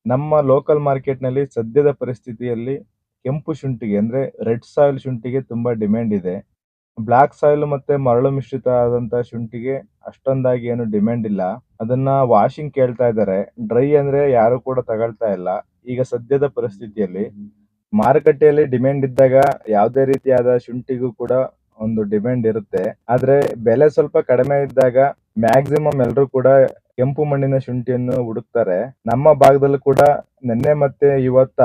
ನಮ್ಮ ಲೋಕಲ್ ಮಾರ್ಕೆಟ್‌ನಲ್ಲಿ ಸದ್ಯದ ಪರಿಸ್ಥಿತಿಯಲ್ಲಿ ಕೆಂಪು ಶುಂಠಿಗೆ ಅಂದ್ರೆ ರೆಡ್ ಸಾಯಿಲ್ ಶುಂಠಿಗೆ ತುಂಬಾ ಡಿಮ್ಯಾಂಡ್ ಇದೆ. ಬ್ಲಾಕ್ ಸಾಯಿಲ್ ಮತ್ತೆ ಮರಳು ಮಿಶ್ರಿತ ಆದಂತ ಶುಂಠಿಗೆ ಅಷ್ಟೊಂದಾಗಿ ಏನು ಡಿಮ್ಯಾಂಡ್ ಇಲ್ಲ. ಅದನ್ನ ವಾಷಿಂಗ್ ಕೇಳ್ತಾ ಇದ್ದಾರೆ. ಡ್ರೈ ಅಂದ್ರೆ ಯಾರು ಕೂಡ ತಗೊಳ್ತಾ ಇಲ್ಲ. ಈಗ ಸದ್ಯದ ಪರಿಸ್ಥಿತಿಯಲ್ಲಿ ಮಾರುಕಟ್ಟೆಯಲ್ಲಿ ಡಿಮ್ಯಾಂಡ್ ಇದ್ದಾಗ ಯಾವುದೇ ರೀತಿಯಾದ ಶುಂಠಿಗೂ ಕೂಡ ಒಂದು ಡಿಮ್ಯಾಂಡ್ ಇರುತ್ತೆ. ಆದ್ರೆ ಬೆಲೆ ಸ್ವಲ್ಪ ಕಡಿಮೆ ಇದ್ದಾಗ ಮ್ಯಾಕ್ಸಿಮಮ್ ಎಲ್ರೂ ಕೂಡ ಕೆಂಪು ಮಣ್ಣಿನ ಶುಂಠಿಯನ್ನು ಹುಡುಕ್ತಾರೆ. ನಮ್ಮ ಭಾಗದಲ್ಲೂ ಕೂಡ ನಿನ್ನೆ ಮತ್ತೆ ಇವತ್ತ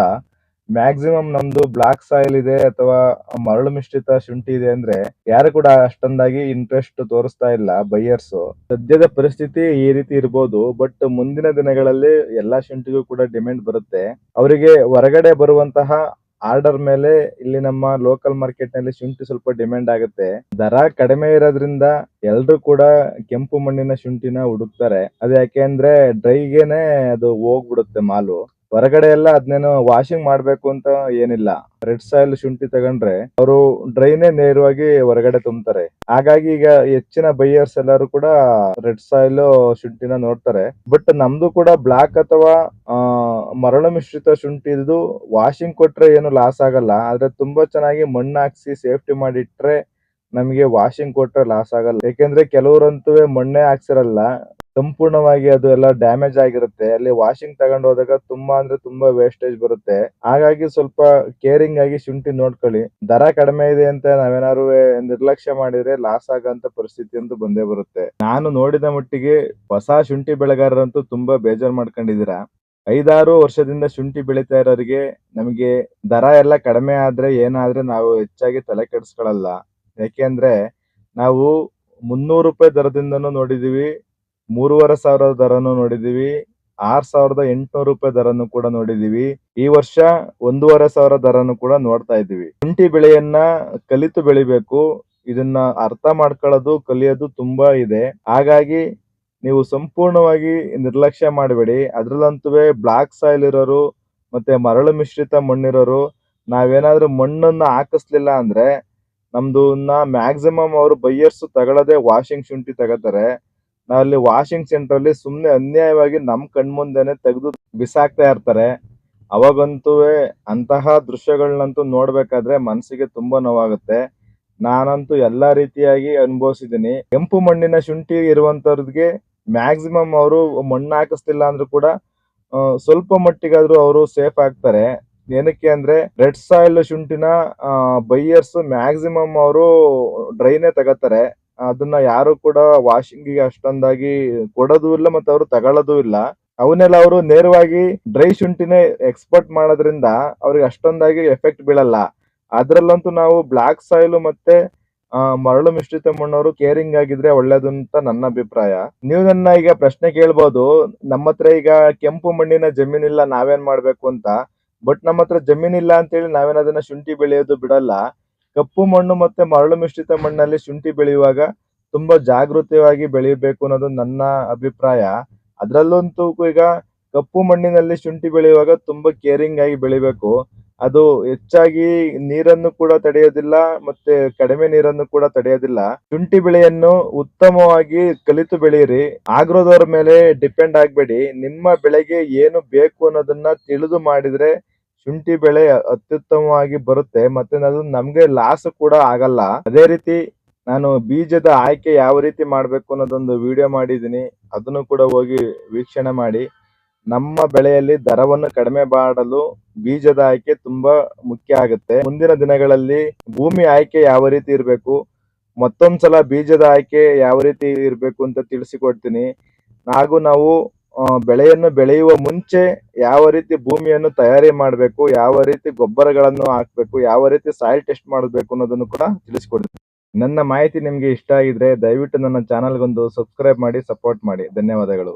ಮ್ಯಾಕ್ಸಿಮಮ್ ನಮ್ದು ಬ್ಲಾಕ್ ಸಾಯಿಲ್ ಇದೆ ಅಥವಾ ಮರಳು ಮಿಶ್ರಿತ ಶುಂಠಿ ಇದೆ ಅಂದ್ರೆ ಯಾರು ಕೂಡ ಅಷ್ಟೊಂದಾಗಿ ಇಂಟ್ರೆಸ್ಟ್ ತೋರಿಸ್ತಾ ಇಲ್ಲ ಬೈಯರ್ಸ್. ಸದ್ಯದ ಪರಿಸ್ಥಿತಿ ಈ ರೀತಿ ಇರ್ಬೋದು. ಬಟ್ ಮುಂದಿನ ದಿನಗಳಲ್ಲಿ ಎಲ್ಲಾ ಶುಂಠಿಗೂ ಕೂಡ ಡಿಮ್ಯಾಂಡ್ ಬರುತ್ತೆ. ಅವರಿಗೆ ಹೊರಗಡೆ ಬರುವಂತಹ ಆರ್ಡರ್ ಮೇಲೆ ಇಲ್ಲಿ ನಮ್ಮ ಲೋಕಲ್ ಮಾರ್ಕೆಟ್ ನಲ್ಲಿ ಶುಂಠಿ ಸ್ವಲ್ಪ ಡಿಮ್ಯಾಂಡ್ ಆಗುತ್ತೆ. ದರ ಕಡಿಮೆ ಇರೋದ್ರಿಂದ ಎಲ್ರು ಕೂಡ ಕೆಂಪು ಮಣ್ಣಿನ ಶುಂಠಿನ ಹುಡುಕ್ತಾರೆ. ಅದು ಯಾಕೆ ಅಂದ್ರೆ ಡ್ರೈಗೆನೆ ಅದು ಹೋಗ್ಬಿಡುತ್ತೆ ಮಾಲು. ಹೊರಗಡೆ ಎಲ್ಲ ಅದ್ನೇನು ವಾಷಿಂಗ್ ಮಾಡ್ಬೇಕು ಅಂತ ಏನಿಲ್ಲ. ರೆಡ್ ಸಾಯಿಲ್ ಶುಂಠಿ ತಗೊಂಡ್ರೆ ಅವರು ಡ್ರೈನೇ ನೇರವಾಗಿ ಹೊರಗಡೆ ತುಂಬ್ತಾರೆ. ಹಾಗಾಗಿ ಈಗ ಹೆಚ್ಚಿನ ಬೈಯರ್ಸ್ ಎಲ್ಲರೂ ಕೂಡ ರೆಡ್ ಸಾಯಿಲ್ ಶುಂಠಿನ ನೋಡ್ತಾರೆ. ಬಟ್ ನಮ್ದು ಕೂಡ ಬ್ಲಾಕ್ ಅಥವಾ ಮರಳು ಮಿಶ್ರಿತ ಶುಂಠಿದು ವಾಷಿಂಗ್ ಕೊಟ್ರೆ ಏನು ಲಾಸ್ ಆಗಲ್ಲ. ಆದ್ರೆ ತುಂಬಾ ಚೆನ್ನಾಗಿ ಮಣ್ಣು ಹಾಕ್ಸಿ ಸೇಫ್ಟಿ ಮಾಡಿಟ್ರೆ ನಮಗೆ ವಾಷಿಂಗ್ ಕೊಟ್ರೆ ಲಾಸ್ ಆಗಲ್ಲ. ಯಾಕೆಂದ್ರೆ ಕೆಲವರಂತೂ ಮಣ್ಣೇ ಹಾಕ್ಸಿರಲ್ಲ. ಸಂಪೂರ್ಣವಾಗಿ ಅದು ಎಲ್ಲ ಡ್ಯಾಮೇಜ್ ಆಗಿರುತ್ತೆ. ಅಲ್ಲಿ ವಾಷಿಂಗ್ ತಗೊಂಡು ಹೋದಾಗ ತುಂಬಾ ಅಂದ್ರೆ ತುಂಬಾ ವೇಸ್ಟೇಜ್ ಬರುತ್ತೆ. ಹಾಗಾಗಿ ಸ್ವಲ್ಪ ಕೇರಿಂಗ್ ಆಗಿ ಶುಂಠಿ ನೋಡ್ಕೊಳ್ಳಿ. ದರ ಕಡಿಮೆ ಇದೆ ಅಂತ ನಾವೇನಾದ್ರು ನಿರ್ಲಕ್ಷ್ಯ ಮಾಡಿದ್ರೆ ಲಾಸ್ ಆಗಂತ ಪರಿಸ್ಥಿತಿ ಅಂತೂ ಬಂದೇ ಬರುತ್ತೆ. ನಾನು ನೋಡಿದ ಮಟ್ಟಿಗೆ ಹೊಸ ಶುಂಠಿ ಬೆಳೆಗಾರರಂತೂ ತುಂಬಾ ಬೇಜಾರ್ ಮಾಡ್ಕೊಂಡಿದ್ದೀರಾ. 5-6 ವರ್ಷದಿಂದ ಶುಂಠಿ ಬೆಳೀತಾ ಇರೋರಿಗೆ ನಮಗೆ ದರ ಎಲ್ಲ ಕಡಿಮೆ ಆದ್ರೆ ಏನಾದ್ರೆ ನಾವು ಹೆಚ್ಚಾಗಿ ತಲೆ ಕೆಡಿಸ್ಕೊಳ್ಳಲ್ಲ. ಯಾಕೆಂದ್ರೆ ನಾವು ₹300 ದರದಿಂದನೂ ನೋಡಿದೀವಿ, 3,500 ದರನೂ ನೋಡಿದೀವಿ, ₹6,800 ದರನು ಕೂಡ ನೋಡಿದೀವಿ. ಈ ವರ್ಷ 1,500 ದರನು ಕೂಡ ನೋಡ್ತಾ ಇದ್ದೀವಿ. ಶುಂಠಿ ಬೆಳೆಯನ್ನ ಕಲಿತು ಬೆಳಿಬೇಕು. ಇದನ್ನ ಅರ್ಥ ಮಾಡ್ಕೊಳ್ಳೋದು ಕಲಿಯೋದು ತುಂಬಾ ಇದೆ. ಹಾಗಾಗಿ ನೀವು ಸಂಪೂರ್ಣವಾಗಿ ನಿರ್ಲಕ್ಷ್ಯ ಮಾಡಬೇಡಿ. ಅದ್ರಲ್ಲಂತೂ ಬ್ಲಾಕ್ ಸಾಯಿಲ್ ಇರೋರು ಮತ್ತೆ ಮರಳು ಮಿಶ್ರಿತ ಮಣ್ಣಿರೋರು ನಾವೇನಾದ್ರೂ ಮಣ್ಣನ್ನ ಹಾಕಿಸ್ಲಿಲ್ಲ ಅಂದ್ರೆ ನಮ್ದು ಮ್ಯಾಕ್ಸಿಮಮ್ ಅವರು ಬೈಯರ್ಸ್ ತಗೊಳ್ಳೋದೇ ವಾಷಿಂಗ್ ಶುಂಠಿ ತಗೋತಾರೆ. ನಾವಲ್ಲಿ ವಾಷಿಂಗ್ ಸೆಂಟರ್ ಅಲ್ಲಿ ಸುಮ್ನೆ ಅನ್ಯಾಯವಾಗಿ ನಮ್ ಕಣ್ಮುಂದೆನೆ ತೆಗೆದು ಬಿಸಾಕ್ತಾ ಇರ್ತಾರೆ. ಅವಾಗಂತೂ ಅಂತಹ ದೃಶ್ಯಗಳನ್ನಂತೂ ನೋಡ್ಬೇಕಾದ್ರೆ ಮನಸ್ಸಿಗೆ ತುಂಬಾ ನೋವಾಗುತ್ತೆ. ನಾನಂತೂ ಎಲ್ಲಾ ರೀತಿಯಾಗಿ ಅನುಭವಿಸಿದ್ದೀನಿ. ಕೆಂಪು ಮಣ್ಣಿನ ಶುಂಠಿ ಇರುವಂತವ್ರಿಗೆ ಮ್ಯಾಕ್ಸಿಮಮ್ ಅವರು ಮಣ್ಣು ಹಾಕಿಸ್ತಿಲ್ಲ ಅಂದ್ರೂ ಕೂಡ ಸ್ವಲ್ಪ ಮಟ್ಟಿಗಾದ್ರೂ ಅವರು ಸೇಫ್ ಆಗ್ತಾರೆ. ಏನಕ್ಕೆ ಅಂದ್ರೆ ರೆಡ್ ಸಾಯಿಲ್ ಶುಂಠಿನ ಬೈಯರ್ಸ್ ಮ್ಯಾಕ್ಸಿಮಮ್ ಅವರು ಡ್ರೈನೇ ತಗೋತಾರೆ. ಅದನ್ನ ಯಾರು ಕೂಡ ವಾಷಿಂಗಿಗೆ ಅಷ್ಟೊಂದಾಗಿ ಕೊಡೋದು ಇಲ್ಲ ಮತ್ತೆ ಅವರು ತಗೊಳ್ಳೋದು ಇಲ್ಲ. ಅವನ್ನೆಲ್ಲ ಅವರು ನೇರವಾಗಿ ಡ್ರೈ ಶುಂಠಿನೇ ಎಕ್ಸ್ಪೋರ್ಟ್ ಮಾಡೋದ್ರಿಂದ ಅವ್ರಿಗೆ ಅಷ್ಟೊಂದಾಗಿ ಎಫೆಕ್ಟ್ ಬೀಳಲ್ಲ. ಅದ್ರಲ್ಲಂತೂ ನಾವು ಬ್ಲಾಕ್ ಸಾಯಿಲ್ ಮತ್ತೆ ಮರಳು ಮಿಶ್ರಿತ ಮಣ್ಣವರು ಕೇರಿಂಗ್ ಆಗಿದ್ರೆ ಒಳ್ಳೇದು ಅಂತ ನನ್ನ ಅಭಿಪ್ರಾಯ. ನೀವು ನನ್ನ ಈಗ ಪ್ರಶ್ನೆ ಕೇಳ್ಬೋದು, ನಮ್ಮ ಹತ್ರ ಈಗ ಕೆಂಪು ಮಣ್ಣಿನ ಜಮೀನಿಲ್ಲ ನಾವೇನ್ ಮಾಡ್ಬೇಕು ಅಂತ. ಬಟ್ ನಮ್ಮ ಹತ್ರ ಜಮೀನಿಲ್ಲ ಅಂತೇಳಿ ನಾವೇನ್ ಅದನ್ನ ಶುಂಠಿ ಬೆಳೆಯೋದು ಬಿಡಲ್ಲ. ಕಪ್ಪು ಮಣ್ಣು ಮತ್ತೆ ಮರಳು ಮಿಶ್ರಿತ ಮಣ್ಣಲ್ಲಿ ಶುಂಠಿ ಬೆಳೆಯುವಾಗ ತುಂಬಾ ಜಾಗೃತವಾಗಿ ಬೆಳೆಯಬೇಕು ಅನ್ನೋದು ನನ್ನ ಅಭಿಪ್ರಾಯ. ಅದ್ರಲ್ಲಂತೂ ಈಗ ಕಪ್ಪು ಮಣ್ಣಿನಲ್ಲಿ ಶುಂಠಿ ಬೆಳೆಯುವಾಗ ತುಂಬಾ ಕೇರಿಂಗ್ ಆಗಿ ಬೆಳಿಬೇಕು. ಅದು ಹೆಚ್ಚಾಗಿ ನೀರನ್ನು ಕೂಡ ತಡೆಯೋದಿಲ್ಲ ಮತ್ತೆ ಕಡಿಮೆ ನೀರನ್ನು ಕೂಡ ತಡೆಯೋದಿಲ್ಲ. ಶುಂಠಿ ಬೆಳೆಯನ್ನು ಉತ್ತಮವಾಗಿ ಕಲಿತು ಬೆಳೆಯಿರಿ. ಆಗ್ರೋದವ್ರ ಮೇಲೆ ಡಿಪೆಂಡ್ ಆಗ್ಬೇಡಿ. ನಿಮ್ಮ ಬೆಳೆಗೆ ಏನು ಬೇಕು ಅನ್ನೋದನ್ನ ತಿಳಿದು ಮಾಡಿದ್ರೆ ಶುಂಠಿ ಬೆಳೆ ಅತ್ಯುತ್ತಮವಾಗಿ ಬರುತ್ತೆ. ಮತ್ತೆ ಅದು ನಮ್ಗೆ ಲಾಸ್ ಕೂಡ ಆಗಲ್ಲ. ಅದೇ ರೀತಿ ನಾನು ಬೀಜದ ಆಯ್ಕೆ ಯಾವ ರೀತಿ ಮಾಡ್ಬೇಕು ಅನ್ನೋದೊಂದು ವಿಡಿಯೋ ಮಾಡಿದೀನಿ. ಅದನ್ನು ಕೂಡ ಹೋಗಿ ವೀಕ್ಷಣೆ ಮಾಡಿ. ನಮ್ಮ ಬೆಳೆಯಲ್ಲಿ ದರವನ್ನು ಕಡಿಮೆ ಮಾಡಲು ಬೀಜದ ಆಯ್ಕೆ ತುಂಬಾ ಮುಖ್ಯ ಆಗುತ್ತೆ. ಮುಂದಿನ ದಿನಗಳಲ್ಲಿ ಭೂಮಿ ಆಯ್ಕೆ ಯಾವ ರೀತಿ ಇರಬೇಕು, ಮತ್ತೊಂದ್ಸಲ ಬೀಜದ ಆಯ್ಕೆ ಯಾವ ರೀತಿ ಇರಬೇಕು ಅಂತ ತಿಳಿಸಿಕೊಡ್ತೀನಿ. ಹಾಗೂ ನಾವು ಬೆಳೆಯನ್ನು ಬೆಳೆಯುವ ಮುಂಚೆ ಯಾವ ರೀತಿ ಭೂಮಿಯನ್ನು ತಯಾರಿ ಮಾಡಬೇಕು, ಯಾವ ರೀತಿ ಗೊಬ್ಬರಗಳನ್ನು ಹಾಕ್ಬೇಕು, ಯಾವ ರೀತಿ ಸಾಯಿಲ್ ಟೆಸ್ಟ್ ಮಾಡಬೇಕು ಅನ್ನೋದನ್ನು ಕೂಡ ತಿಳಿಸಿಕೊಡ್ತೀನಿ. ನನ್ನ ಮಾಹಿತಿ ನಿಮ್ಗೆ ಇಷ್ಟ ಆಗಿದ್ರೆ ದಯವಿಟ್ಟು ನನ್ನ ಚಾನಲ್ಗೊಂದು ಸಬ್ಸ್ಕ್ರೈಬ್ ಮಾಡಿ ಸಪೋರ್ಟ್ ಮಾಡಿ. ಧನ್ಯವಾದಗಳು.